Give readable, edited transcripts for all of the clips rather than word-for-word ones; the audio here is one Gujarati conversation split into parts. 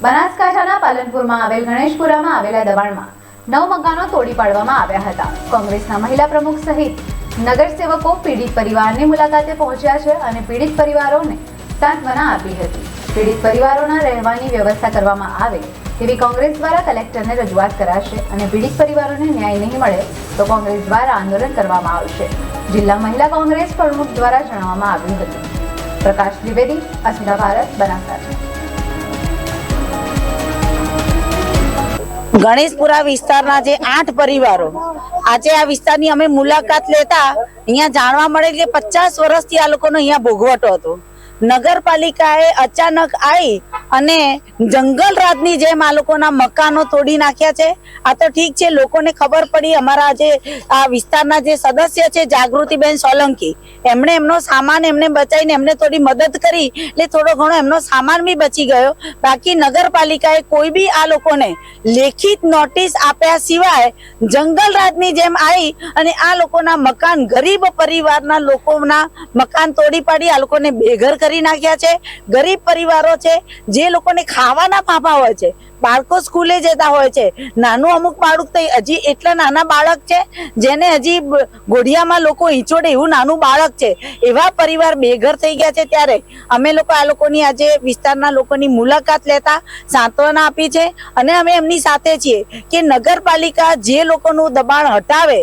બનાસકાંઠાના પાલનપુરમાં આવેલ ગણેશપુરામાં આવેલા દબાણમાં 9 મકાનો તોડી પાડવામાં આવ્યા હતા। કોંગ્રેસના મહિલા પ્રમુખ સહિત નગરસેવકો પીડિત પરિવારની મુલાકાતે પહોંચ્યા છે અને પીડિત પરિવારોને સાંત્વના આપી હતી। પીડિત પરિવારોના રહેવાની વ્યવસ્થા કરવામાં આવે તેવી કોંગ્રેસ દ્વારા કલેક્ટરને રજૂઆત કરાશે અને પીડિત પરિવારોને ન્યાય નહીં મળે તો કોંગ્રેસ દ્વારા આંદોલન કરવામાં આવશે। જિલ્લા મહિલા કોંગ્રેસ પ્રમુખ દ્વારા જણાવવામાં આવ્યું હતું। પ્રકાશ દ્વિવેદી, અસ્મિતા ભારત, બનાસકાંઠા। ગણેશપુરા વિસ્તારના જે 8 પરિવારો આજે આ વિસ્તારની અમે મુલાકાત લેતા અહીંયા જાણવા મળે કે 50 વર્ષથી આ લોકોનો અહીંયા ભોગવટો હતો। નગરપાલિકાએ અચાનક આવી અને જંગલ રાજની જેમ આ લોકોના મકાનો તોડી નાખ્યા છે। આ તો ઠીક છે, લોકોને ખબર પડી, અમારા જે આ વિસ્તારના જે સદસ્ય છે જાગૃતિબેન સોલંકી, એમણે એમનો સામાન એમને બચાવીને એમને થોડી મદદ કરી એટલે થોડો ઘણો એમનો સામાન બી બચી ગયો। બાકી નગરપાલિકાએ કોઈ બી આ લોકોને લેખિત નોટિસ આપ્યા સિવાય જંગલ રાજની જેમ આવી અને આ લોકોના મકાન, ગરીબ પરિવારના લોકોના મકાન તોડી પાડી આ લોકોને બેઘર કરી નાખ્યા છે। ગરીબ પરિવારો છે જે લોકોને ખાવાના ફાંફા હોય છે, બાળકો સ્કૂલે જતા હોય છે, નાનું અમુક બાળક તો હજી એટલા નાના બાળક છે જેને હજી ઘોડિયામાં લોકો ઈંચોડે એવું નાનું બાળક છે, એવા પરિવાર બેઘર થઈ ગયા છે। ત્યારે અમે લોકો આ લોકોની આજે વિસ્તારના લોકોની મુલાકાત લેતા સાંત્વના આપી છે અને અમે એમની સાથે છીએ કે નગરપાલિકા જે લોકોનું દબાણ હટાવે,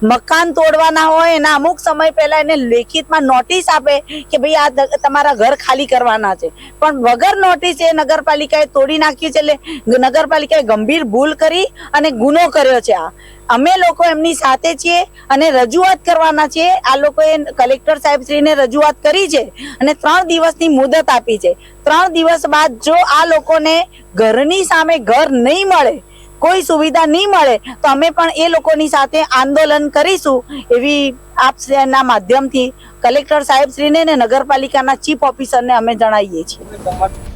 મકાન તોડવાના હોય એના અમુક સમય પહેલા એને લેખિતમાં નોટિસ આપે કે ભાઈ આ તમારા ઘર ખાલી કરવાના છે, પણ વગર નોટિસ એ નગરપાલિકાએ તોડી નાખ્યું છે। એટલે નગરપાલિકાએ ગંભીર ભૂલ કરી અને ગુનો કર્યો છે। આ અમે લોકો એમની સાથે છીએ અને રજૂઆત કરવાના છીએ। આ લોકોએ કલેક્ટર સાહેબશ્રીને રજૂઆત કરી છે અને 3 દિવસની મુદત આપી છે। 3 દિવસ બાદ જો આ લોકોને ઘરની સામે ઘર નહીં મળે, કોઈ સુવિધા નહીં મળે તો અમે પણ એ લોકોની સાથે આંદોલન કરીશું એવી આપના માધ્યમથી કલેક્ટર સાહેબશ્રીને અને નગરપાલિકાના ચીફ ઓફિસરને અમે જણાવીએ છીએ।